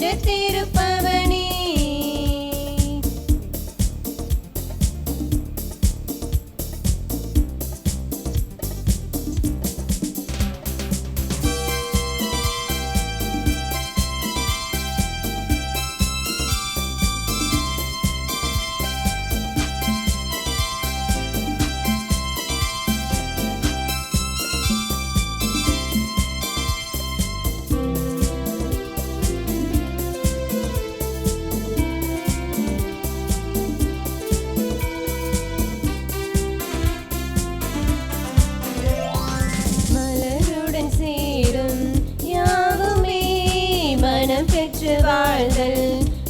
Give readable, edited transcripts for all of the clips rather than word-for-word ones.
நெஞ்சத்திருப்பவனே. பெற்று வாழ்தல்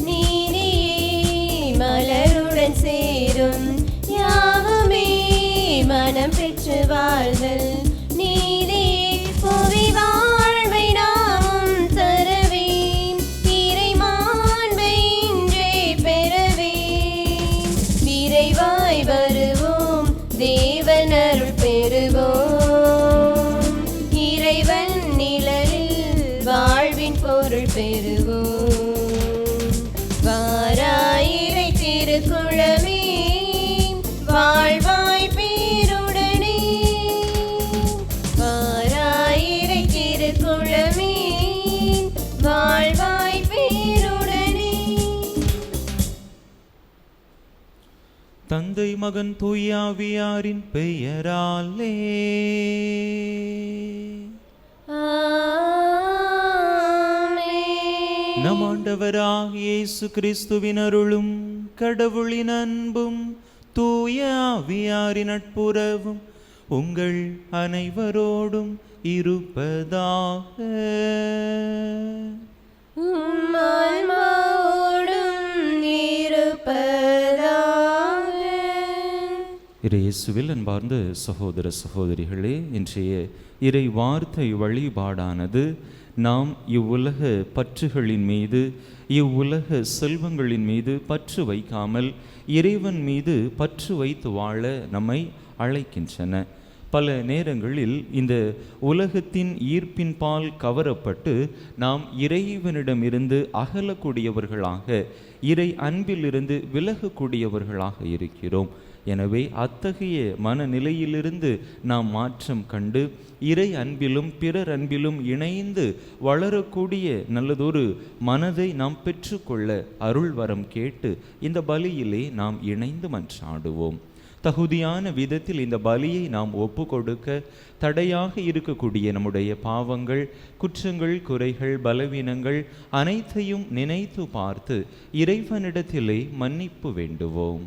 நீதியே மலருடன் சேரும் யாவுமே மனம் பெற்று வாழ்தல் நீதியே புவி வாழ்வை நாம் தரவே இறை மாண்பை இன்றே பெறவே விரைவாய் வருவோம் தேவன் அருள் பெறுவோம் இறைவன் நிழலில் வாழ்வின் பொருள் பெறுவோம் வாராயிரை திருக்குளமே வாழ்வாய் பேருடனே வாராயிரை திருக்குளமே வாழ்வாய் பேருடனே. தந்தை மகன் தூயாவியாரின் பெயராலே நம் ஆண்டவராகிய இயேசு கிறிஸ்துவின் அருளும் கடவுளின் அன்பும் தூய ஆவியாரின் நட்புறவும் உங்கள் அனைவரோடும் இருப்பதாக. இயேசுவில் அன்பார்ந்த சகோதர சகோதரிகளே, இன்றைய இறை வார்த்தை வழிபாடானது நாம் இவ்வுலக பற்றுகளின் மீது இவ்வுலக செல்வங்களின் மீது பற்று வைக்காமல் இறைவன் மீது பற்று வைத்து வாழ நம்மை அழைக்கின்றன. பல நேரங்களில் இந்த உலகத்தின் ஈர்ப்பின் பால் கவரப்பட்டு நாம் இறைவனிடமிருந்து அகலக்கூடியவர்களாக இறை அன்பிலிருந்து விலகக்கூடியவர்களாக இருக்கிறோம். எனவே அத்தகைய மனநிலையிலிருந்து நாம் மாற்றம் கண்டு இறை அன்பிலும் பிறர் அன்பிலும் இணைந்து வளரக்கூடிய நல்லதொரு மனதை நாம் பெற்றுக்கொள்ள அருள் வரம் கேட்டு இந்த பலியிலே நாம் இணைந்து மன்றாடுவோம். தகுதியான விதத்தில் இந்த பலியை நாம் ஒப்பு கொடுக்க தடையாக இருக்கக்கூடிய நம்முடைய பாவங்கள், குற்றங்கள், குறைகள், பலவீனங்கள் அனைத்தையும் நினைத்து பார்த்து இறைவனிடத்திலே மன்னிப்பு வேண்டுவோம்.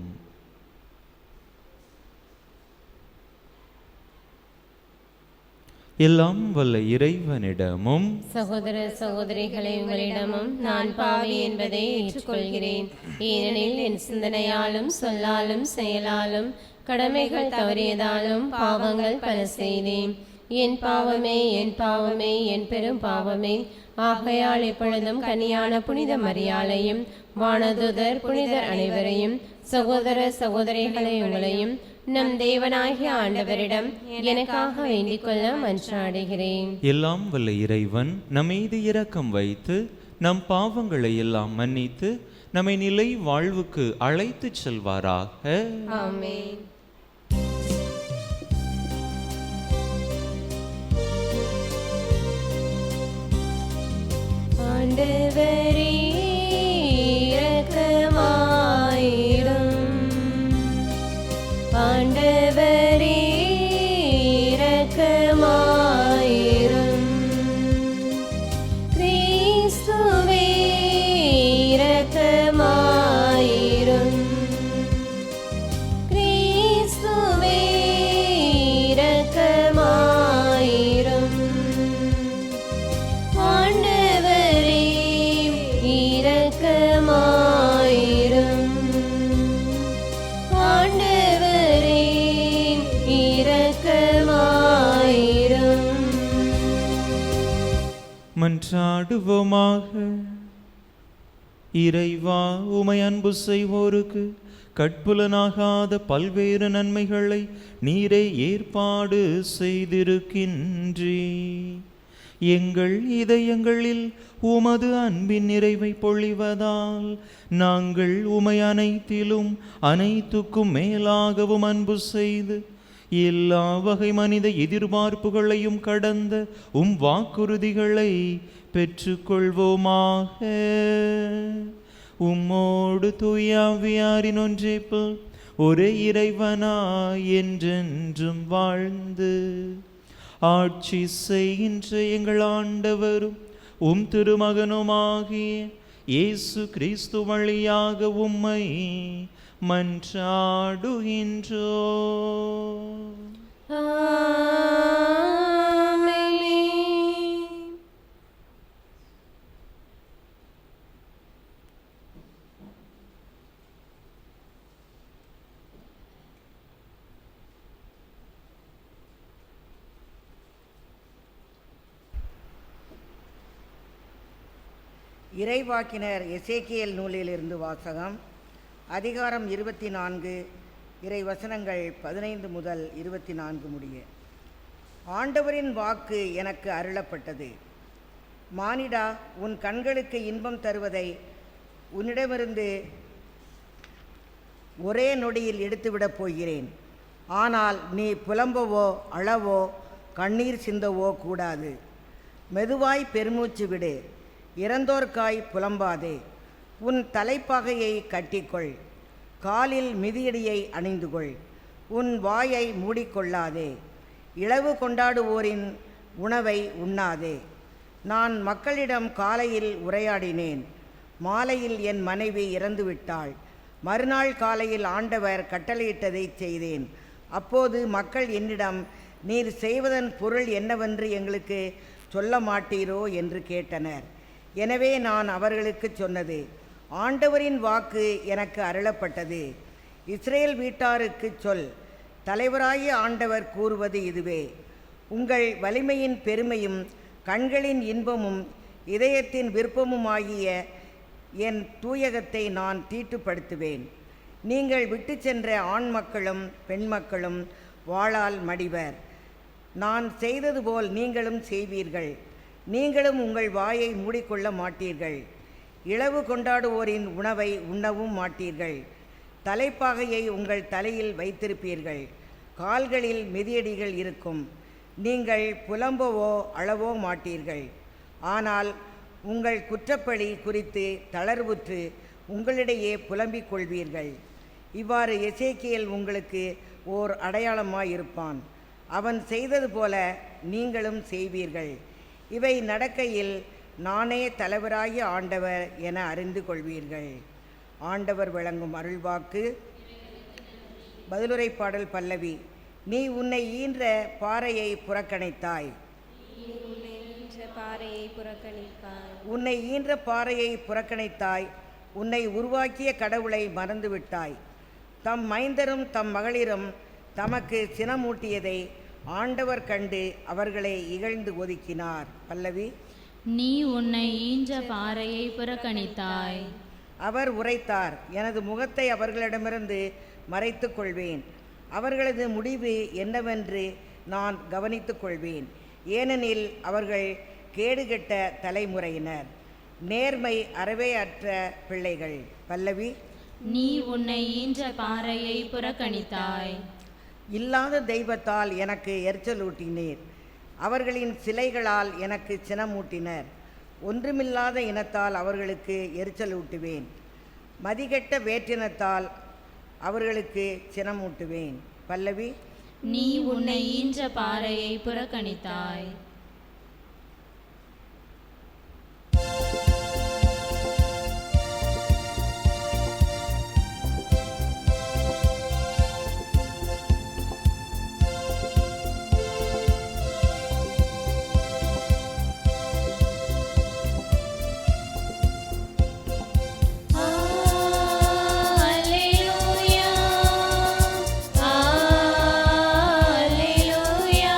எல்லாம் வல்ல இறைவனிடமும் சகோதர சகோதரிகளை உங்களிடமும் நான் பாவி என்பதை ஏற்றுக்கொள்கிறேன். ஏனெனில் என் சிந்தனையாலும் சொல்லாலும் செயலாலும் கடமைகள் தவறியதாலும் பாவங்கள் பல செய்தேன். என் பாவமே என் பாவமே என் பெரும் பாவமே. ஆகையால் எப்பொழுதும் கன்னியான புனித மரியாளையும் வானதூதர் புனிதர் அனைவரையும் சகோதர சகோதரிகளை உங்களையும் நம் தேவனாகிய ஆண்டவரிடம் எனக்காக வேண்டிக் கொள்ள மன்றாடுகிறேன். எல்லாம் வல்ல இறைவன் நம்மீது இரக்கம் வைத்து நம் பாவங்களை எல்லாம் மன்னித்து நம்மை நிலை வாழ்வுக்கு அழைத்து செல்வாராக. ஆமென். ஆண்டவரே இரக்கமாயிரும். ஆண்டவரே இரக்கமாயிரும். கிறிஸ்துவே இரக்கமாயிரும். கிறிஸ்துவே இரக்கமாயிரும். ஆண்டவரே இரக்கமாயிரும். ஆண்டவரே இரக்கமாயிரும். மன்றாடுவோமாக. இறைவா, உமை அன்பு செய்வோருக்கு கட்புலனாகாத பல்வேறு நன்மைகளை நீரே ஏற்பாடு செய்திருக்கின்றீ. எங்கள் இதயங்களில் உமது அன்பின் நிறைவை பொழிவதால் நாங்கள் உமை அனைத்திலும் அனைத்துக்கும் மேலாகவும் அன்பு செய்து எல்லா வகை மனித எதிர்பார்ப்புகளையும் கடந்த வாக்குறுதிகளை பெற்றுக்கொள்வோமாக. உம்மோடு தூயாவியாரின் ஒன்றிப்பில் ஒரே இறைவனாய் என்றென்றும் வாழ்ந்து ஆட்சி செய்கின்ற எங்கள் ஆண்டவரும் திருமகனுமாகிய இயேசு கிறிஸ்து வழியாக உம்மை மன்றாடுகின்றோம். இறைவாக்கினர் எசேக்கியேல் நூலிலிருந்து வாசகம். அதிகாரம் 24, இறை வசனங்கள் 15 முதல் 24 முடிய. ஆண்டவரின் வாக்கு எனக்கு அருளப்பட்டது. மானிடா, உன் கண்களுக்கு இன்பம் தருவதை உன்னிடமிருந்து ஒரே நொடியில் எடுத்துவிடப் போகிறேன். ஆனால் நீ புலம்பவோ அழவோ கண்ணீர் சிந்தவோ கூடாது. மெதுவாய் பெருமூச்சு விடு. இறந்தோர்க்காய் புலம்பாதே. உன் தலைப்பாகையை கட்டிக்கொள். காலில் மிதியடியை அணிந்துகொள். உன் வாயை மூடிக்கொள்ளாதே. இளவு கொண்டாடுவோரின் உணவை உண்ணாதே. நான் மக்களிடம் காலையில் உரையாடினேன். மாலையில் என் மனைவி இறந்துவிட்டாள். மறுநாள் காலையில் ஆண்டவர் கட்டளையிட்டதை செய்தேன். அப்போது மக்கள் என்னிடம், நீர் செய்வதன் பொருள் என்னவென்று எங்களுக்கு சொல்ல மாட்டீரோ என்று கேட்டனர். எனவே நான் அவர்களுக்கு சொன்னது, ஆண்டவரின் வாக்கு எனக்கு அருளப்பட்டது. இஸ்ரேல் வீட்டாருக்கு சொல், தலைவராகிய ஆண்டவர் கூறுவது இதுவே. உங்கள் வலிமையின் பெருமையும் கண்களின் இன்பமும் இதயத்தின் விருப்பமுமாகிய என் தூயகத்தை நான் தீட்டுப்படுத்துவேன். நீங்கள் விட்டு சென்ற ஆண் மக்களும் பெண் மக்களும் வாளால் மடிவர். நான் செய்தது போல் நீங்களும் செய்வீர்கள். நீங்களும் உங்கள் வாயை மூடிக்கொள்ள மாட்டீர்கள். இளவு கொண்டாடுவோரின் உணவை உண்ணவும் மாட்டீர்கள். தலைப்பாகையை உங்கள் தலையில் வைத்திருப்பீர்கள். கால்களில் மிதியடிகள் இருக்கும். நீங்கள் புலம்பவோ அழவோ மாட்டீர்கள். ஆனால் உங்கள் குற்றப்பழி குறித்து தளர்வுற்று உங்களிடையே புலம்பிக் கொள்வீர்கள். இவ்வாறு எசேக்கியேல் உங்களுக்கு ஓர் அடையாளமாயிருப்பான். அவன் செய்தது போல நீங்களும் செய்வீர்கள். இவை நடக்கையில் நானே தலைவராகிய ஆண்டவர் என அறிந்து கொள்வீர்கள். ஆண்டவர் வழங்கும் அருள்வாக்கு. பதிலுரை பாடல் பல்லவி. நீ உன்னை ஈன்ற பாறையை புறக்கணித்தாய். உன்னை ஈன்ற பாறையை புறக்கணித்தாய். உன்னை உருவாக்கிய கடவுளை மறந்துவிட்டாய். தம் மைந்தரும் தம் மகளிரும் தமக்கு சினமூட்டியதை ஆண்டவர் கண்டு அவர்களை இகழ்ந்து ஒதுக்கினார். பல்லவி. நீ உன்னை ஈன்ற பாறையை புறக்கணித்தாய். அவர் உரைத்தார், எனது முகத்தை அவர்களிடமிருந்து மறைத்துக் கொள்வேன். அவர்களது முடிவு என்னவென்று நான் கவனித்துக் கொள்வேன். ஏனெனில் அவர்கள் கேடுகெட்ட தலைமுறையினர், நேர்மை அறவே அற்ற பிள்ளைகள். பல்லவி. நீ உன்னை ஈன்ற பாறையை புறக்கணித்தாய். இல்லாத தெய்வத்தால் எனக்கு எரிச்சலூட்டினீர். அவர்களின் சிலைகளால் எனக்கு சினமூட்டினர். ஒன்றுமில்லாத இனத்தால் அவர்களுக்கு எரிச்சலூட்டுவேன். மதிகெட்ட வேற்றினத்தால் அவர்களுக்கு சினமூட்டுவேன். பல்லவி. நீ உன்னை ஈன்ற பாறையை புறக்கணித்தாய். Alleluia, alleluia,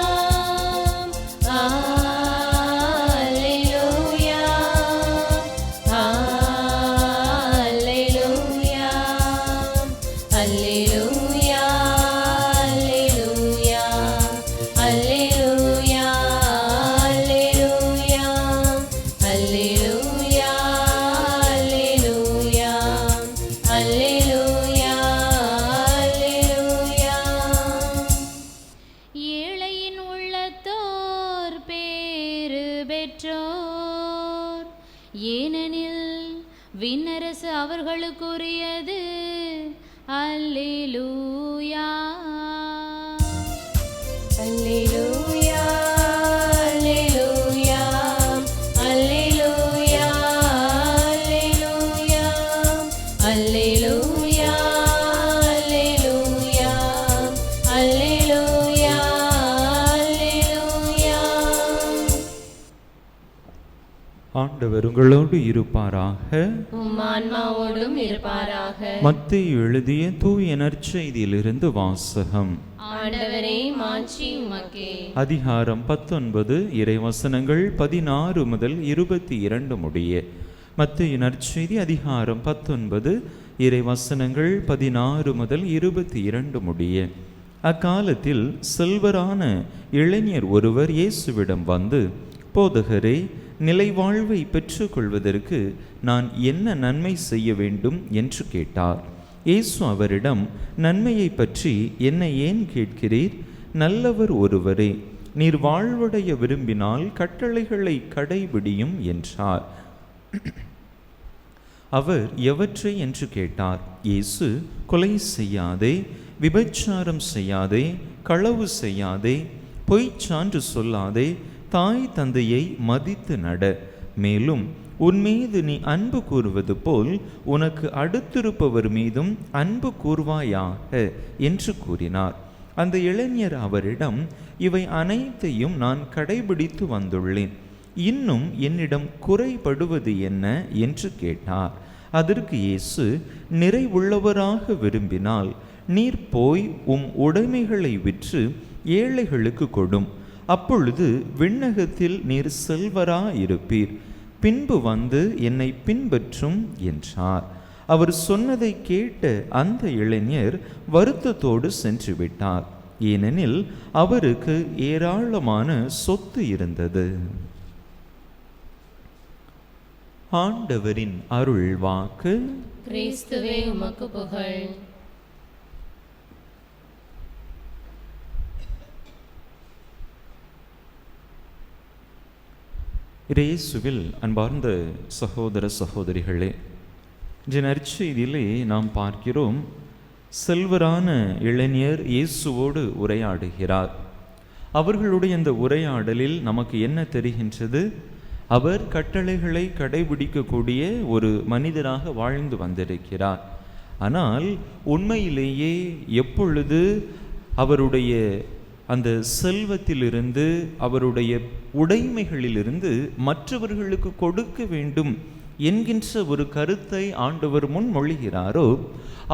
விண்ணரசு அவர்களுக்குரியது. அல்லேலூயா. அல்லேலூயா அல்லேலூயா அல்லேலூயா அல்லேலூயா அல்லேலூயா அல்லேலூயா அல்லேலூயா அல்லேலூயா. ஆண்டவர் உங்களோடு இருப்பாராக. உம் ஆன்மாவோடும் இருப்பாராக. மத்தேயு எழுதிய தூய நற்செய்தியிலிருந்து வாசகம். ஆண்டவரே மாட்சி உமக்கே. அதிகாரம் 19 இறைவசனங்கள் 16 முதல் 22 முடிய. மத்தேயு நற்செய்தி அதிகாரம் 19 இறைவசனங்கள் 16 முதல் 22 முடிய. அக்காலத்தில் செல்வரான இளைஞர் ஒருவர் இயேசுவிடம் வந்து, போதகரே, நிலைவாழ்வை பெற்றுக்கொள்வதற்கு நான் என்ன நன்மை செய்ய வேண்டும் என்று கேட்டார். இயேசு அவரிடம், நன்மையை பற்றி என்னை ஏன் கேட்கிறீர்? நல்லவர் ஒருவரே, நீர் வாழ்வடைய விரும்பினால் கட்டளைகளை கடைபிடியும் என்றார். அவர் எவற்றை என்று கேட்டார். இயேசு, கொலை செய்யாதே, விபச்சாரம் செய்யாதே, களவு செய்யாதே, பொய்ச் சான்று சொல்லாதே, தாய் தந்தையை மதித்து நட, மேலும் உன்மீது நீ அன்பு கூறுவது போல் உனக்கு அடுத்திருப்பவர் மீதும் அன்பு கூர்வாயாக என்று கூறினார். அந்த இளைஞர் அவரிடம், இவை அனைத்தையும் நான் கடைபிடித்து வந்துள்ளேன், இன்னும் என்னிடம் குறைபடுவது என்ன என்று கேட்டார். அதற்கு இயேசு, நிறைவுள்ளவராக விரும்பினால் நீர் போய் உம் உடைமைகளை விற்று ஏழைகளுக்கு கொடும், அப்பொழுது விண்ணகத்தில் நீர் செல்வராயிருப்பீர், பின்பு வந்து என்னை பின்பற்றும் என்றார். அவர் சொன்னதை கேட்ட அந்த இளைஞர் வருத்தத்தோடு சென்று விட்டார், ஏனெனில் அவருக்கு ஏராளமான சொத்து இருந்தது. ஆண்டவரின் அருள் வாக்கு. கிறிஸ்துவே உமக்கு புகழ். இயேசுவில் அன்பார்ந்த சகோதர சகோதரிகளே, இன்று நற்செய்தியிலே நாம் பார்க்கிறோம், செல்வரான இளைஞர் இயேசுவோடு உரையாடுகிறார். அவர்களுடைய இந்த உரையாடலில் நமக்கு என்ன தெரிகின்றது? அவர் கட்டளைகளை கடைபிடிக்கக்கூடிய ஒரு மனிதராக வாழ்ந்து வந்திருக்கிறார். ஆனால் உண்மையிலேயே எப்பொழுது அவருடைய அந்த செல்வத்திலிருந்து, அவருடைய உடைமைகளிலிருந்து மற்றவர்களுக்கு கொடுக்க வேண்டும் என்கின்ற ஒரு கருத்தை ஆண்டவர் முன்மொழிகிறாரோ,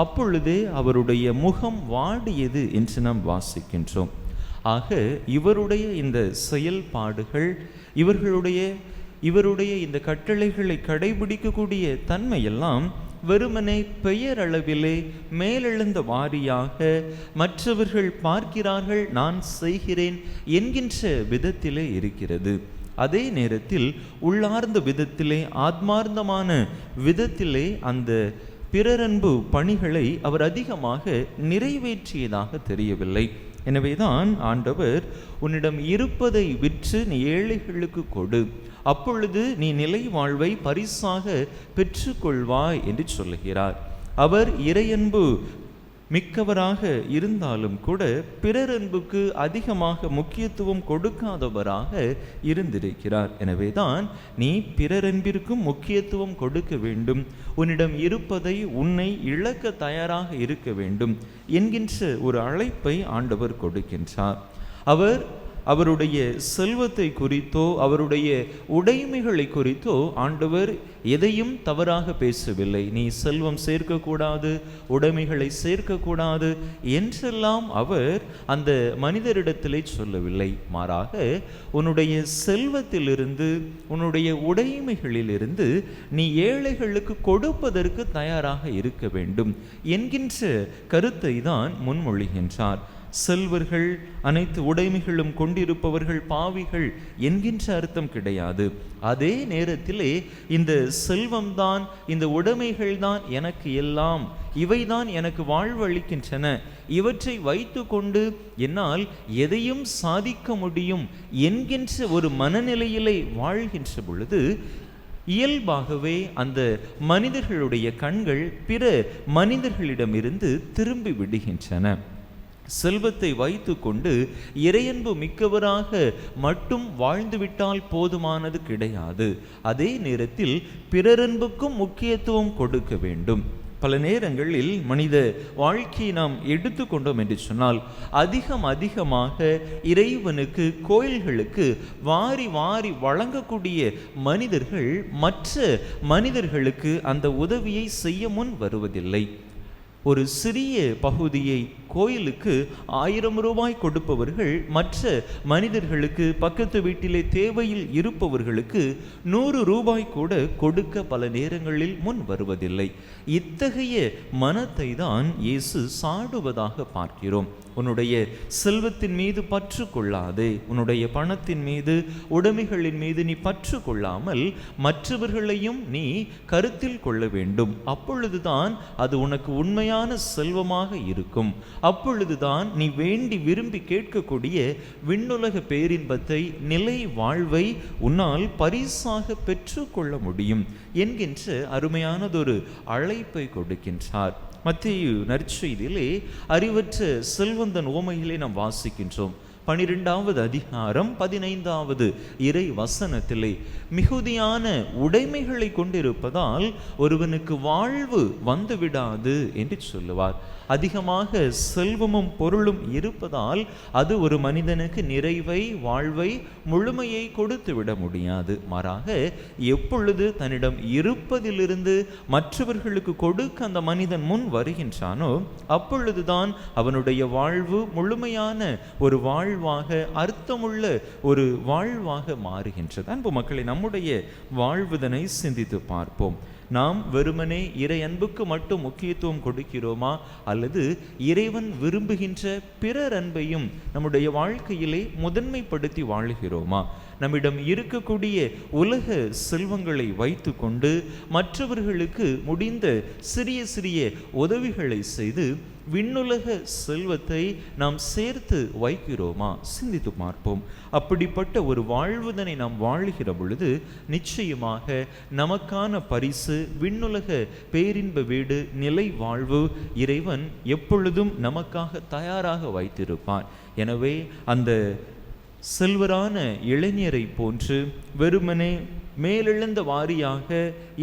அப்பொழுதே அவருடைய முகம் வாடியது என்று நாம் வாசிக்கின்றோம். ஆக இவருடைய இந்த செயல்பாடுகள், இவருடைய இந்த கட்டளைகளை கடைபிடிக்கக்கூடிய தன்மையெல்லாம் வெறுமனே பெயரளவிலே மேலெழுந்த வாரியாக மற்றவர்கள் பார்க்கிறார்கள், நான் செய்கிறேன் என்கின்ற விதத்திலே இருக்கிறது. அதே நேரத்தில் உள்ளார்ந்த விதத்திலே, ஆத்மார்த்தமான விதத்திலே அந்த பிறரன்பு பணிகளை அவர் அதிகமாக நிறைவேற்றியதாக தெரியவில்லை. எனவேதான் ஆண்டவர், உன்னிடம் இருப்பதை விற்று நீ ஏழைகளுக்கு கொடு, அப்பொழுது நீ நிலை வாழ்வை பரிசாக பெற்றுக்கொள்வாய் என்று சொல்லுகிறார். அவர் இறையன்பு மிக்கவராக இருந்தாலும் கூட பிறரன்புக்கு அதிகமாக முக்கியத்துவம் கொடுக்காதவராக இருந்திருக்கிறார். எனவேதான் நீ பிறரன்பிற்கும் முக்கியத்துவம் கொடுக்க வேண்டும், உன்னிடம் இருப்பதை உன்னை இழக்க தயாராக இருக்க வேண்டும் என்கின்ற ஒரு அழைப்பை ஆண்டவர் கொடுக்கின்றார். அவருடைய செல்வத்தை குறித்தோ அவருடைய உடைமைகளை குறித்தோ ஆண்டவர் எதையும் தவறாக பேசவில்லை. நீ செல்வம் சேர்க்கக்கூடாது, உடைமைகளை சேர்க்கக்கூடாது என்றெல்லாம் அவர் அந்த மனிதரிடத்திலே சொல்லவில்லை. மாறாக உன்னுடைய செல்வத்திலிருந்து, உன்னுடைய உடைமைகளிலிருந்து நீ ஏழைகளுக்கு கொடுப்பதற்கு தயாராக இருக்க வேண்டும் என்கின்ற கருத்தை தான் முன்மொழிகின்றார். செல்வர்கள், அனைத்து உடைமைகளும் கொண்டிருப்பவர்கள் பாவிகள் என்கின்ற அர்த்தம் கிடையாது. அதே நேரத்திலே இந்த செல்வம்தான், இந்த உடைமைகள் தான் எனக்கு எல்லாம், இவைதான் எனக்கு வாழ்வளிக்கின்றன, இவற்றை வைத்து கொண்டு என்னால் எதையும் சாதிக்க முடியும் என்கின்ற ஒரு மனநிலையிலே வாழ்கின்ற பொழுது இயல்பாகவே அந்த மனிதர்களுடைய கண்கள் பிற மனிதர்களிடமிருந்து திரும்பி விடுகின்றன. செல்வத்தை வைத்து கொண்டு இறையன்பு மிக்கவராக மட்டும் வாழ்ந்துவிட்டால் போதுமானது கிடையாது. அதே நேரத்தில் பிறரன்புக்கும் முக்கியத்துவம் கொடுக்க வேண்டும். பல நேரங்களில் மனித வாழ்க்கையை நாம் எடுத்துக்கொண்டோம் என்று சொன்னால் அதிகமாக இறைவனுக்கு, கோயில்களுக்கு வாரி வாரி வழங்கக்கூடிய மனிதர்கள் மற்ற மனிதர்களுக்கு அந்த உதவியை செய்ய முன் வருவதில்லை. ஒரு சிறிய பகுதியை கோயிலுக்கு 1000 ரூபாய் கொடுப்பவர்கள் மற்ற மனிதர்களுக்கு, பக்கத்து வீட்டிலே தேவையில் இருப்பவர்களுக்கு 100 ரூபாய் கூட கொடுக்க பல நேரங்களில் முன் வருவதில்லை. இத்தகைய மனத்தை தான் இயேசு சாடுவதாக பார்க்கிறோம். உன்னுடைய செல்வத்தின் மீது பற்று கொள்ளாதே, உன்னுடைய பணத்தின் மீது, உடைமைகளின் மீது நீ பற்று கொள்ளாமல் மற்றவர்களையும் நீ கருத்தில் கொள்ள வேண்டும். அப்பொழுதுதான் அது உனக்கு உண்மையான செல்வமாக இருக்கும். அப்பொழுதுதான் நீ வேண்டி விரும்பி கேட்கக்கூடிய விண்ணுலக பேரின்பத்தை, நிலை வாழ்வை உன்னால் பரிசாக பெற்று கொள்ள முடியும் என்கின்ற அருமையானதொரு அழைப்பை கொடுக்கின்றார். மத்தேயு நற்செய்தியிலே அறிவற்ற செல்வந்தன் உவமையிலே நாம் வாசிக்கின்றோம். 12வது அதிகாரம் 15வது இறை வசனத்திலே மிகுதியான உடைமைகளை கொண்டிருப்பதால் ஒருவனுக்கு வாழ்வு வந்துவிடாது என்று சொல்லுவார். அதிகமாக செல்வமும் பொருளும் இருப்பதால் அது ஒரு மனிதனுக்கு நிறைவை, வாழ்வை, முழுமையை கொடுத்து விட முடியாது. மாறாக எப்பொழுது தன்னிடம் இருப்பதிலிருந்து மற்றவர்களுக்கு கொடுக்க அந்த மனிதன் முன் வருகின்றானோ அப்பொழுதுதான் அவனுடைய வாழ்வு முழுமையான ஒரு வாழ்வாக, அர்த்தமுள்ள ஒரு வாழ்வாக மாறுகின்றது. அன்பு மக்களை, நம்முடைய வாழ்வுதனை சிந்தித்து பார்ப்போம். நாம் வெறுமனே இறை அன்புக்கு மட்டும் முக்கியத்துவம் கொடுக்கிறோமா, அல்லது இறைவன் விரும்புகின்ற பிறர் அன்பையும் நம்முடைய வாழ்க்கையிலே முதன்மைப்படுத்தி வாழுகிறோமா? நம்மிடம் இருக்கக்கூடிய உலக செல்வங்களை வைத்து கொண்டு மற்றவர்களுக்கு முடிந்த சிறிய சிறிய உதவிகளை செய்து விண்ணுலக செல்வத்தை நாம் சேர்த்து வைக்கிறோமா? சிந்தித்து பார்ப்போம். அப்படிப்பட்ட ஒரு வாழ்வுதனை நாம் வாழுகிற பொழுது நிச்சயமாக நமக்கான பரிசு விண்ணுலக பேரின்ப வீடு, நிலை வாழ்வு இறைவன் எப்பொழுதும் நமக்காக தயாராக வைத்திருப்பார். எனவே அந்த செல்வரான இளைஞரை போன்று வெறுமனே மேலெழுந்த வாரியாக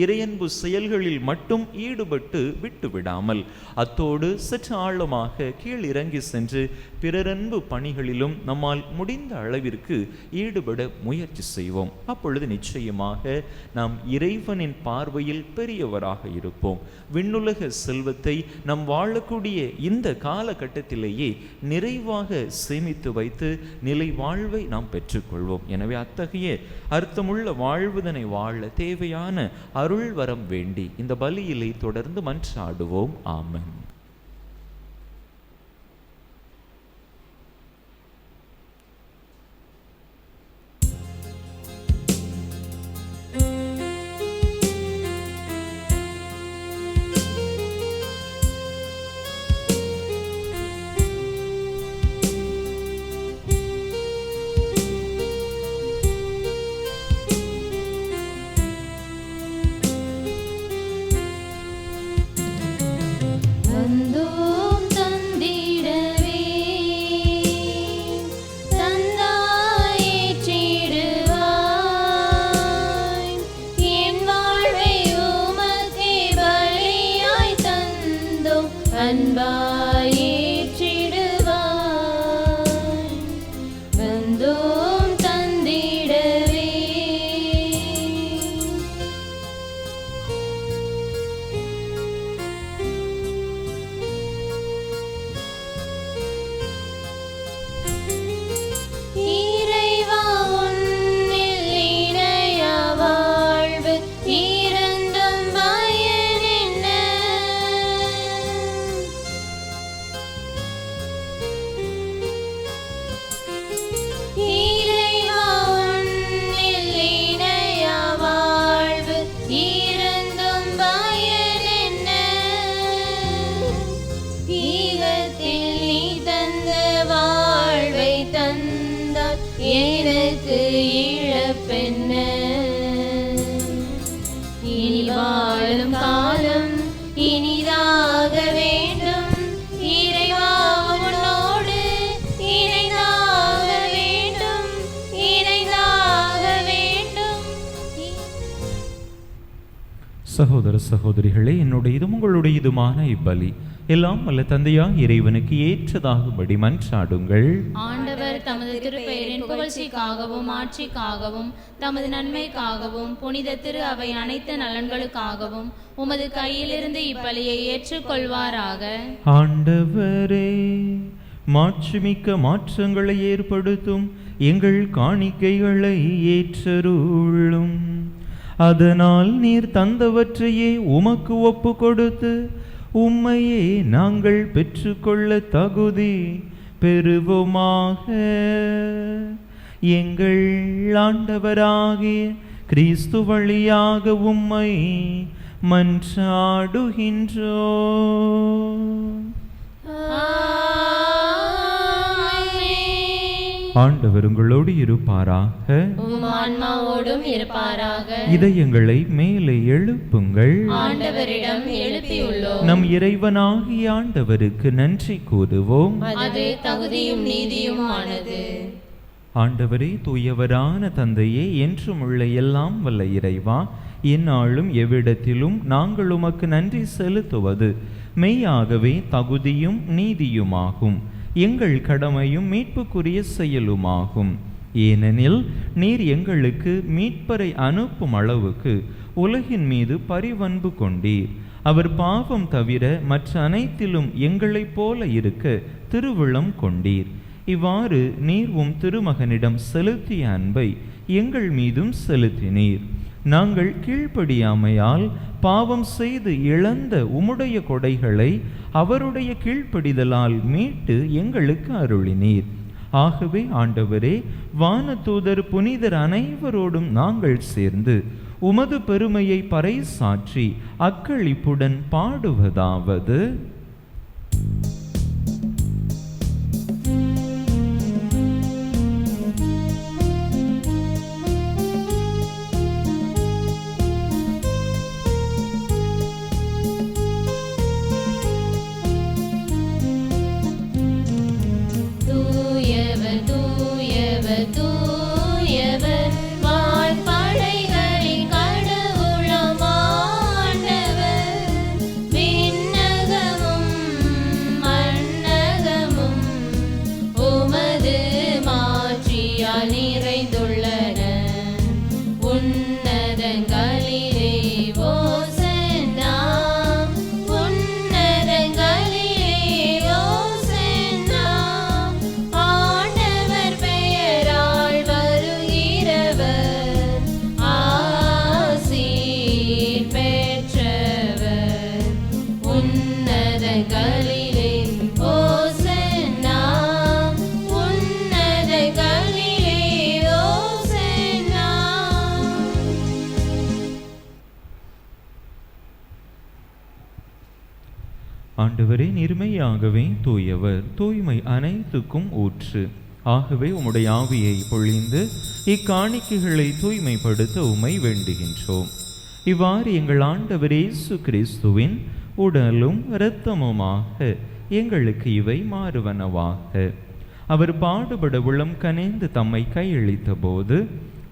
இறையன்பு செயல்களில் மட்டும் ஈடுபட்டு விட்டுவிடாமல் அத்தோடு சற்று ஆழமாக கீழ் இறங்கி சென்று பிறரன்பு பணிகளிலும் நம்மால் முடிந்த அளவிற்கு ஈடுபட முயற்சி செய்வோம். அப்பொழுது நிச்சயமாக நாம் இறைவனின் பார்வையில் பெரியவராக இருப்போம். விண்ணுலக செல்வத்தை நாம் வாழக்கூடிய இந்த காலகட்டத்திலேயே நிறைவாக சேமித்து வைத்து நிலை வாழ்வை நாம் பெற்றுக்கொள்வோம். எனவே அத்தகைய அர்த்தமுள்ள வாழ்வுதனை வாழ தேவையான அருள் வரம் வேண்டி இந்த பலியிலே தொடர்ந்து மன்றாடுவோம். ஆமென். சகோதர சகோதரிகளே, என்னுடையதும் உங்களுடையதுமான இப்பலி எல்லாம் வல்ல தந்தையாய் இறைவனுக்கு ஏற்றதாகும்படி மன்றாடுங்கள். ஆண்டவர் தமது திருப்பெயரின் புகழ்ச்சிக்காகவும் ஆட்சிக்காகவும் தமது நன்மைக்காகவும் புனித திரு அவை அனைத்து நலன்களுக்காகவும் உமது கையிலிருந்து இப்பலியை ஏற்றுக்கொள்வாராக. ஆண்டவரே, மாட்சிமிக்க மாற்றங்களை ஏற்படுத்தும் எங்கள் காணிக்கைகளை ஏற்றருளும். அதனால் நீர் தந்தவற்றையே உமக்கு ஒப்பு கொடுத்து உம்மையே நாங்கள் பெற்றுக்கொள்ள தகுதி பெறுவோமாக. எங்கள் ஆண்டவராகிய கிறிஸ்து வழியாக உம்மை மன்றாடுகின்றோம். ஆண்டவர் உங்களோடு இருப்பாராக. உம் ஆன்மாவோடும் இருப்பாராக. இதயங்களை மேலே எழுப்புங்கள். ஆண்டவரிடம் எழுப்பியுள்ளோம். நம் இறைவனாகிய ஆண்டவருக்கு நன்றி கூறுவோம். அது தகுதியும் நீதியுமானது. ஆண்டவரே, தூயவரான தந்தையே, என்றும் உள்ள எல்லாம் வல்ல இறைவா, எந்நாளும் எவ்விடத்திலும் நாங்கள் உமக்கு நன்றி செலுத்துவது மெய்யாகவே தகுதியும் நீதியுமாகும், எங்கள் கடமையும் மீட்புக்குரிய செயலுமாகும். ஏனெனில் நீர் எங்களுக்கு மீட்பரை அனுப்பும் அளவுக்கு உலகின் மீது பரிவன்பு கொண்டீர். அவர் பாவம் தவிர மற்ற அனைத்திலும் எங்களைப் போல இருக்க திருவுளம் கொண்டீர். இவ்வாறு நீர் உம் திருமகனிடம் செலுத்திய அன்பை எங்கள் மீதும் செலுத்தினீர். நாங்கள் கீழ்ப்படியாமையால் பாவம் செய்து இழந்த உம்முடைய கொடைகளை அவருடைய கீழ்ப்படிதலால் மீட்டு எங்களுக்கு அருளினீர். ஆகவே ஆண்டவரே, வானதூதர் புனிதர் அனைவரோடும் நாங்கள் சேர்ந்து உமது பெருமையை பறைசாற்றி அக்களிப்புடன் பாடுவதாவது: ஆண்டவரே, நிர்மையாகவே தூயவர், தூய்மை அனைத்துக்கும் ஊற்று. ஆகவே உம்முடைய ஆவியை பொழிந்து இக்காணிக்கைகளை தூய்மைப்படுத்த உம்மை வேண்டுகின்றோம். இவ்வாறு எங்கள் ஆண்டவர் இயேசு கிறிஸ்துவின் உடலும் இரத்தமுமாக எங்களுக்கு இவை மாறுவனவாக. அவர் பாடுபட உளம் கனிந்து தம்மை கையளித்த போது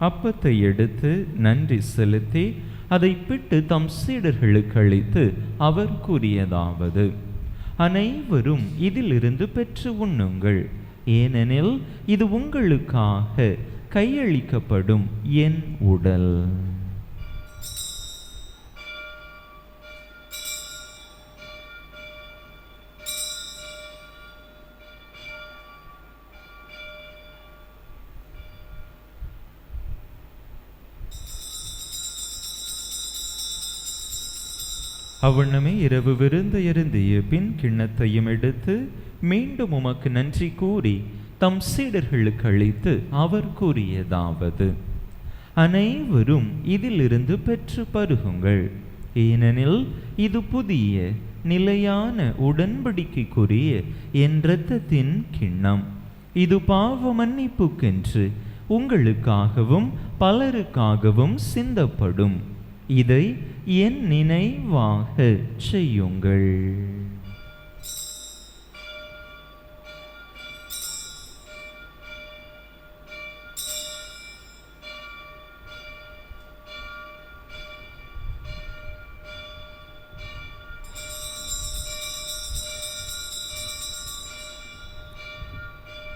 அப்பத்தை எடுத்து நன்றி செலுத்தி அதை பிட்டு தம் சீடர்களுக்கு அளித்து அவர் கூறியதாவது: அனைவரும் இதிலிருந்து பெற்று உண்ணுங்கள், ஏனெனில் இது உங்களுக்காக கையளிக்கப்படும் என் உடல். அவ்வண்ணமே இரவு விருந்து அருந்திய பின் கிண்ணத்தையும் எடுத்து மீண்டும் உமக்கு நன்றி கூறி தம் சீடர்களுக்கு அளித்து அவர் கூறியதாவது: அனைவரும் இதிலிருந்து பெற்று பருகுங்கள், ஏனெனில் இது புதிய நிலையான உடன்படிக்கைக்குரிய என் இரத்தத்தின் கிண்ணம். இது பாவ மன்னிப்புக்கென்று உங்களுக்காகவும் பலருக்காகவும் சிந்தப்படும். இதை என் நினைவாக செய்யுங்கள்.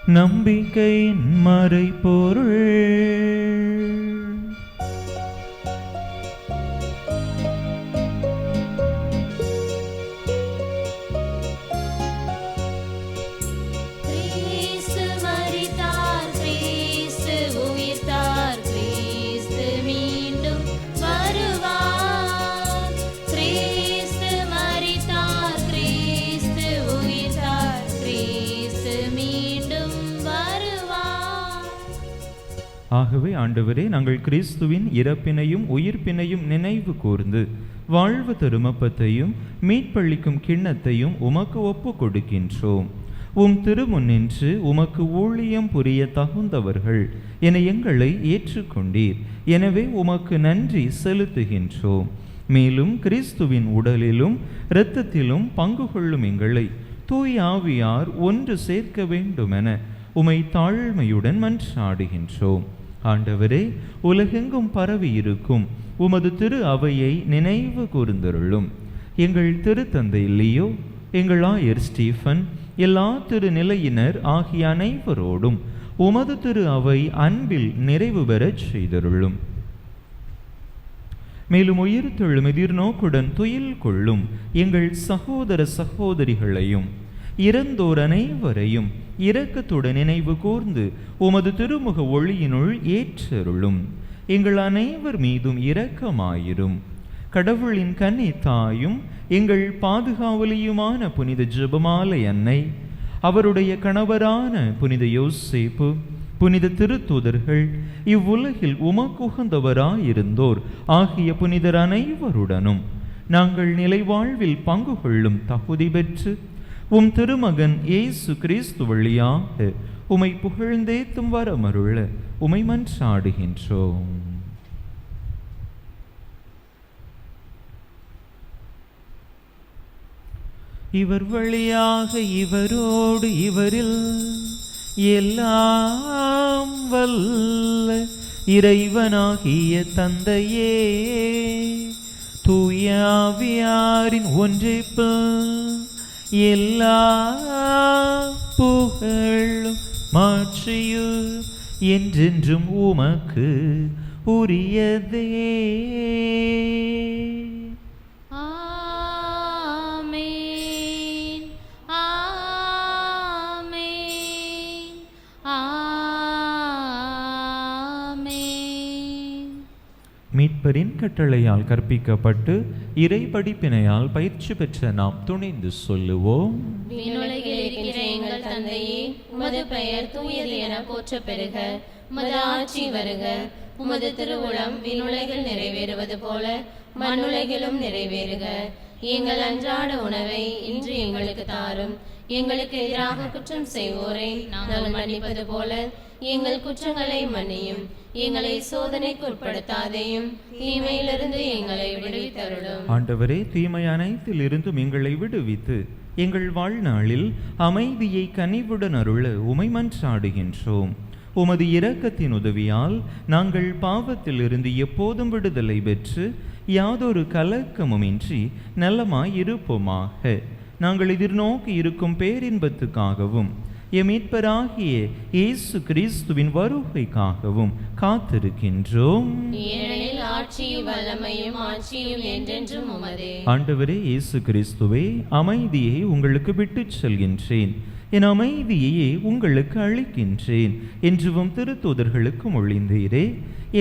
நம்பிக்கையின் மறைபொருள். கிறிஸ்து மரித்தார், கிறிஸ்து உயிர்த்தார், கிறிஸ்து மீண்டும் வருவார். கிறிஸ்து மரித்தார், கிறிஸ்து உயிர்த்தார், கிறிஸ்து மீண்டும் வருவார். ஆகவே ஆண்டவரே, நாங்கள் கிறிஸ்துவின் இறப்பினையும் உயிர்ப்பினையும் நினைவு கூர்ந்து வாழ்வு தருமப்பத்தையும் மீட்பளிக்கும் கிண்ணத்தையும் உமக்கு ஒப்பு கொடுக்கின்றோம். உம் திருமுன்னின்று உமக்கு ஊழியம் புரிய தகுந்தவர்கள் என எங்களை ஏற்றுக்கொண்டீர். எனவே உமக்கு நன்றி செலுத்துகின்றோம். மேலும் கிறிஸ்துவின் உடலிலும் இரத்தத்திலும் பங்கு கொள்ளும் எங்களை தூய் ஆவியார் ஒன்று சேர்க்க வேண்டுமென உமை தாழ்மையுடன் மன்றாடுகின்றோம். ஆண்டவரே, உலகெங்கும் பரவி இருக்கும் உமது திரு அவையை நினைவு கூர்ந்தருளும். எங்கள் திருத்தந்தை லியோ, எங்கள் ஆயர் ஸ்டீஃபன், எல்லா திருநிலையினர் ஆகிய அனைவரோடும் உமது திரு அவை அன்பில் நிறைவு பெறச் செய்தருளும். மேலும் உயிர்த்தெழும் எதிர்நோக்குடன் துயில் கொள்ளும் எங்கள் சகோதர சகோதரிகளையும் இறந்தோர் அனைவரையும் இரக்கத்துடன் நினைவு கூர்ந்து உமது திருமுக ஒளியினுள் ஏற்றருளும். எங்கள் அனைவர் மீதும் இரக்கமாயிரும். கடவுளின் கன்னி தாயும் எங்கள் பாதுகாவலியுமான புனித ஜெபமாலை அன்னை, அவருடைய கணவரான புனித யோசேப்பு, புனித திருத்தூதர்கள், இவ்வுலகில் உமக்குகந்தவராயிருந்தோர் ஆகிய புனிதர் அனைவருடனும் நாங்கள் நிலைவாழ்வில் பங்கு கொள்ளும் தகுதி பெற்று உம் திருமகன் இயேசு கிறிஸ்து வழியாக உமை புகழ்ந்தேத்தும் வரமருள உமை மன்றாடுகின்றோம். இவர் வழியாக இவரோடு இவரில் எல்லாம் வல்ல இறைவனாகிய தந்தையே, தூய ஆவியாரின் ஒன்றிப்பில் எல்லா புகழும் மாட்சியும் என்றென்றும் உமக்கு உரியதே. ஆமென், ஆமென், ஆமென். மீட்பரின் கட்டளையால் கற்பிக்கப்பட்டு இறை படிப்பினையால் பயிற்சி பெற்ற நாம் துணிந்து சொல்லுவோம். விண்ணுலகில் இருக்கிற எங்கள் தந்தையே, உமது பெயர் தூயது என போற்ற பெறுக. உமது ஆட்சி வருக. உமது திருவுளம் விண்ணுலகில் நிறைவேறுவது போல மண்ணுலகிலும் நிறைவேறுக. எங்கள் அன்றாட உணவை இன்று எங்களுக்கு தாரும். எங்களுக்கு எதிராக குற்றம் செய்வோரை நாங்கள் மன்னிப்பது போல எங்கள் குற்றங்களை மன்னியும். எங்களை சோதனைக்கு உட்படுத்தாதேயும், தீமையிலிருந்து எங்களை விடுவித்தருளும். ஆண்டவரே, தீமை அனைத்தில் இருந்தும் எங்களை விடுவித்து எங்கள் வாழ்நாளில் அமைதியை கனிவுடன் அருள உமை மன்றாடுகின்றோம். உமது இரக்கத்தின் உதவியால் நாங்கள் பாவத்திலிருந்து எப்போதும் விடுதலை பெற்று யாதொரு கலக்கமுமின்றி நலமாய் இருப்போமாக. நாங்கள் எதிர்நோக்கி இருக்கும் பேரின்பத்துக்காகவும் எம் மீட்பராகிய இயேசு கிறிஸ்துவின் வருகைக்காகவும் காத்திருக்கின்றோம். ஏனெனில் ஆட்சியும் வல்லமையும் ஆட்சியும் என்றென்றும் உமதே. ஆண்டவரே இயேசு கிறிஸ்துவே, அமைதியை உங்களுக்கு விட்டுச் செல்கின்றேன், என் அமைதியையே உங்களுக்கு அளிக்கின்றேன் என்றும் திருத்தூதர்களுக்கு மொழிந்தீரே.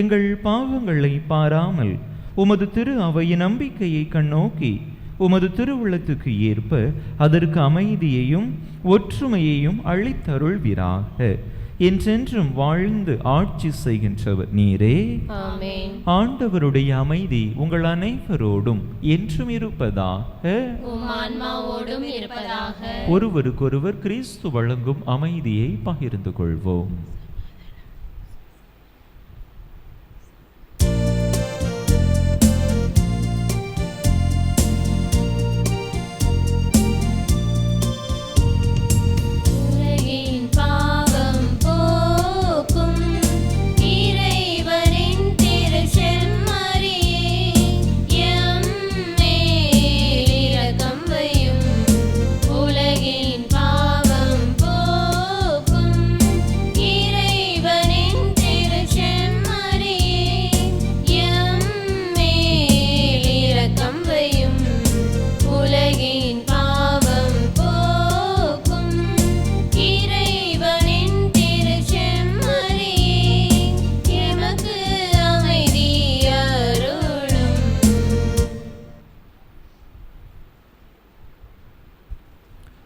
எங்கள் பாவங்களை பாராமல் உமது திரு அவையின் நம்பிக்கையை கண்ணோக்கி உமது திருவுள்ளத்துக்கு ஏற்ப அதற்கு அமைதியையும் ஒற்றுமையையும் அளித்தருள்வீராக. என்றென்றும் வாழ்ந்து ஆட்சி செய்கின்றவர் நீரே. ஆமென். ஆண்டவருடைய அமைதி உங்கள் அனைவரோடும் என்றும் இருப்பதாக. உம் ஆன்மாவோடும் இருப்பதாக. ஒருவருக்கொருவர் கிறிஸ்து வழங்கும் அமைதியை பகிர்ந்து கொள்வோம். உலகின் பாவம் போக்கும்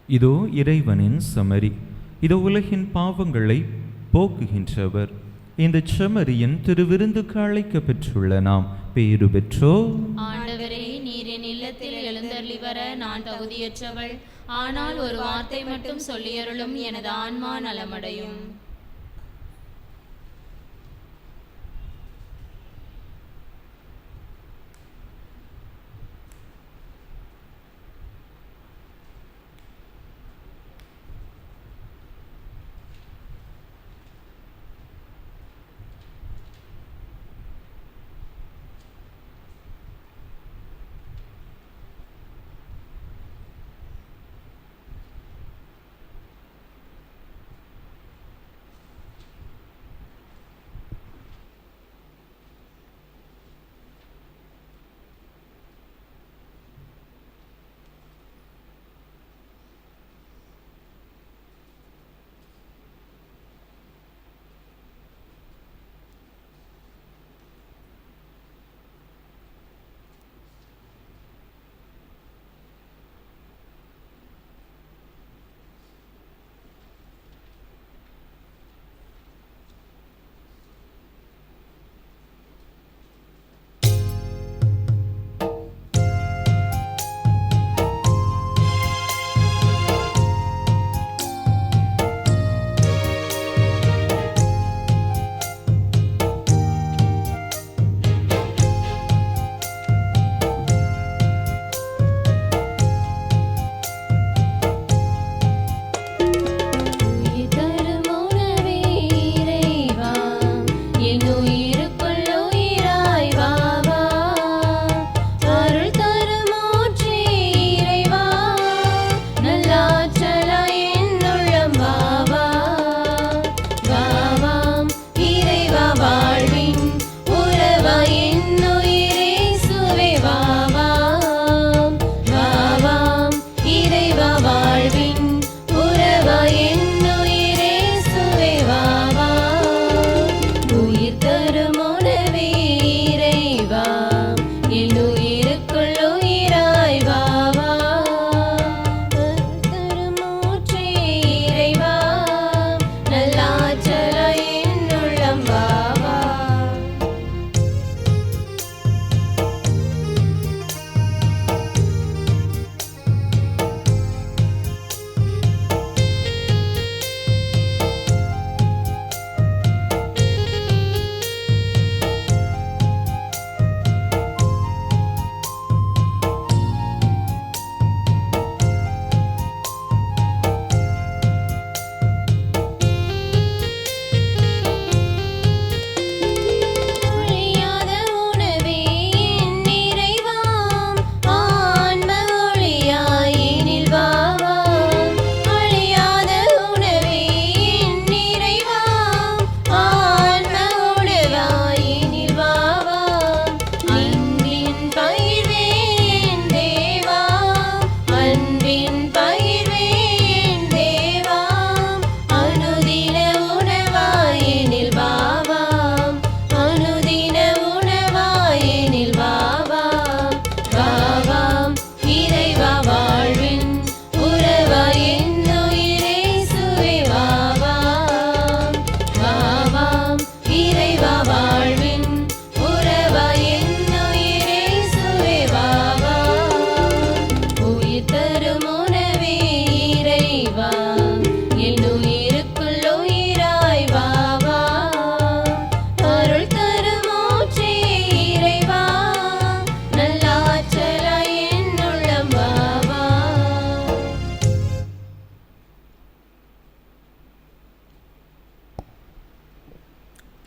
இதோ இறைவனின் செம்மறி, இதோ உலகின் பாவங்களை போக்குகின்றவர். இந்த செம்மறியின் திருவிருந்துக்கு அழைக்க பெற்றுள்ள நாம் பேறு பெற்றோர். ஆண்டவரே, நீர் என் இல்லத்தில் எழுந்தருளி வர நான் தகுதியற்றவள். ஆனால் ஒரு வார்த்தை மட்டும் சொல்லியருளும், எனது ஆன்மா நலமடையும்.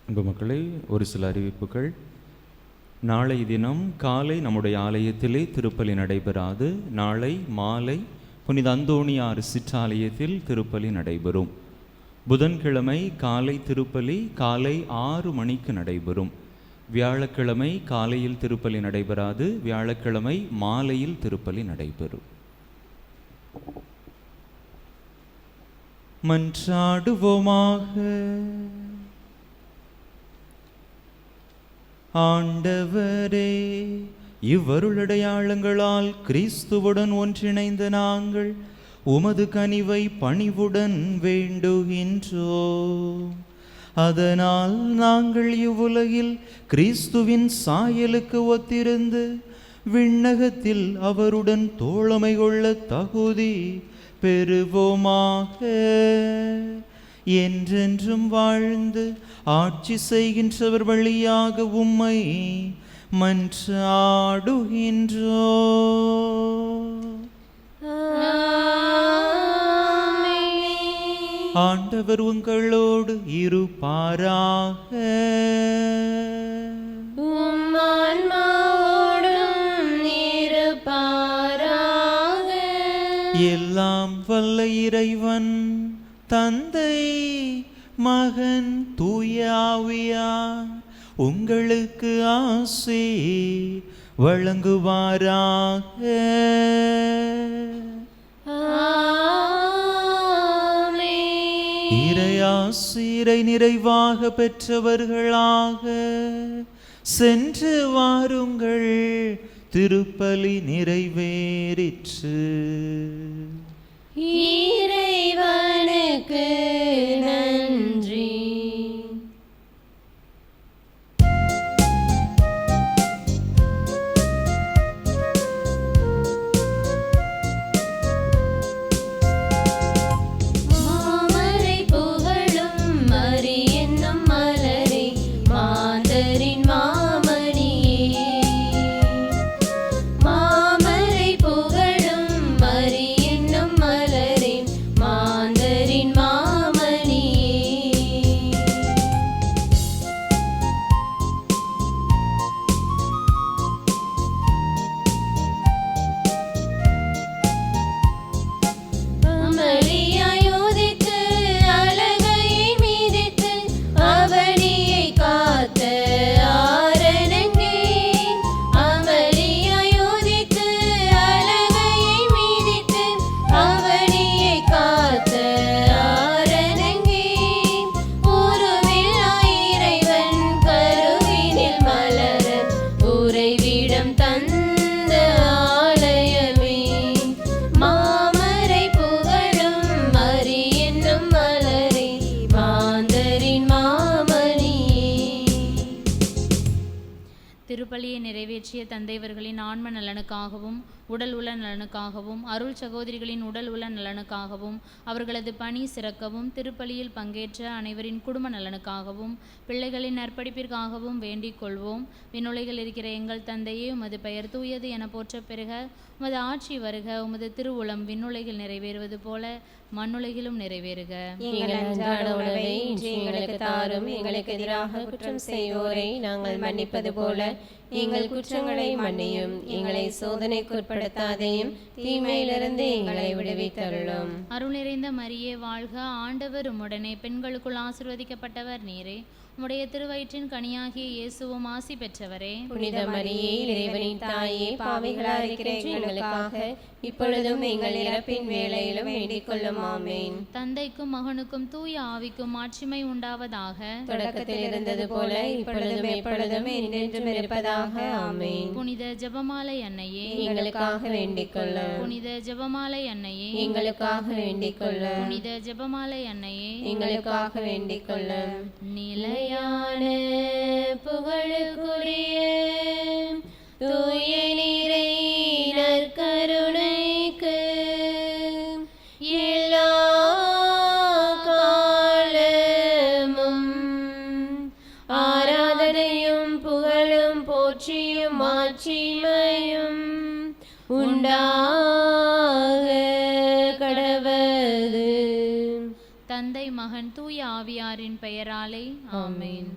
அன்பு மக்களே, ஒரு சில அறிவிப்புகள். நாளை தினம் காலை நம்முடைய ஆலயத்திலே திருப்பலி நடைபெறாது. நாளை மாலை புனித அந்தோணியார் சிற்றாலயத்தில் திருப்பலி நடைபெறும். புதன்கிழமை காலை திருப்பலி காலை 6 மணிக்கு நடைபெறும். வியாழக்கிழமை காலையில் திருப்பலி நடைபெறாது. வியாழக்கிழமை மாலையில் திருப்பலி நடைபெறும். மன்றாடுவோமாக. ஆண்டவரே, இவ்வருளடையாளங்களால் கிறிஸ்துவுடன் ஒன்றிணைந்த நாங்கள் உமது கனிவை பணிவுடன் வேண்டுகின்றோம். அதனால் நாங்கள் இவ்வுலகில் கிறிஸ்துவின் சாயலுக்கு ஒத்திருந்து விண்ணகத்தில் அவருடன் தோழமை கொள்ள தகுதி பெறுவோமாக. என்றென்றும் வாழ்ந்து ஆட்சி செய்கின்றவர் வழியாக உம்மை மன்றாடுகின்றோம். ஆண்டவர் உங்களோடு இருப்பாராக. எல்லாம் வல்ல இறைவன் தந்தை மகன் தூய ஆவியார் உங்களுக்கு ஆசி வழங்குவாராக. இறையாசிரை நிறைவாக பெற்றவர்களாக சென்று வாருங்கள். திருப்பலி நிறைவேறிற்று. இறைவனுக்கு நன்றி. மாமரை புகழும் மரி என்னும் மலரே, மாந்தரின் மாமணியே. மாமரை புகழும் மரி என்னும் மலரே, மாந்தரின் மாமணியே. அமளியாய் உதித்து அலகையை மிதித்து அவனியை காத்த ஆரணங்கே. அமளியாய் உதித்து அலகையை மிதித்து அவனியை காத்த ஆரணங்கே. உருவில்லாய் இறைவன் கருவினில் மலர உறைவிடம் தந்த ஆலயமே. மாமரை புகழும் மரி என்னும் மலரே, மாந்தரின் மாமணியே. திருப்பலியை நிறைவேற்றிய தந்தைவர்களின் ஆன்ம நலனுக்காகவும் உடல் உள்ள நலனுக்காகவும் அருள் சகோதரிகளின் உடல் உள்ள நலனுக்காகவும் அவர்களது பணி சிறக்கவும் திருப்பலியில் பங்கேற்ற அனைவரின் குடும்ப நலனுக்காகவும் பிள்ளைகளின் நற்படிப்பிற்காகவும் வேண்டிக் கொள்வோம். விண்ணுலகில் இருக்கிற எங்கள் தந்தையே, உமது பெயர் தூயது என போற்றப் பெறுக. உமது ஆட்சி வருக. உமது திருவுளம் விண்ணுலகில் நிறைவேறுவது போல மண்ணுலகிலும் நிறைவேறுக. எங்கள் அன்றாட உணவை இன்று எங்களுக்கு தாரும். எங்களுக்கு எதிராக குற்றம் செய்வோரை நாங்கள் மன்னிப்பது போல எங்கள் குற்றங்களை மன்னியும். எங்களை சோதனைக்கு உட்படுத்தாதையும் தீமையிலிருந்து எங்களை விடுவித்தருளும். அருள் நிறைந்த மரியே வாழ்க. ஆண்டவர் உம்முடனே, பெண்களுக்குள் ஆசீர்வதிக்கப்பட்டவர் நீரே. உம்முடைய திருவயிற்றின் கனியாகிய இயேசுவும் ஆசி பெற்றவரே. புனித மரியே, இறைவனின் தாயே, பாவிகளாய் இருக்கிற எங்களுக்காக இப்பொழுதும் எங்கள் இறப்பின் வேளையிலும் வேண்டிக் கொள்ளும். ஆமேன். தந்தைக்கும் மகனுக்கும் தூய ஆவிக்கும் மாட்சிமை உண்டாவதாக. தொடக்கத்தில் இருந்தது போல இப்பொழுதும் எப்பொழுதும் என்றென்றும் இருப்பதாக. ஆமேன். புனித ஜெபமாலை அன்னையே, எங்களுக்காக வேண்டிக் கொள்ளும். புனித ஜெபமாலை அன்னையே, எங்களுக்காக வேண்டிக் கொள்ளும். புனித ஜெபமாலை அன்னையே, எங்களுக்காக வேண்டிக் கொள்ளும். நிலையான புகழுக்குரிய தூய நீரை நற்கருணைக்கு எல்லா காலமும் ஆராதனையும் புகழும் போற்றியும் மாட்சிமையும் உண்டாக கடவது. தந்தை மகன் தூய ஆவியாரின் பெயராலே ஆமென்.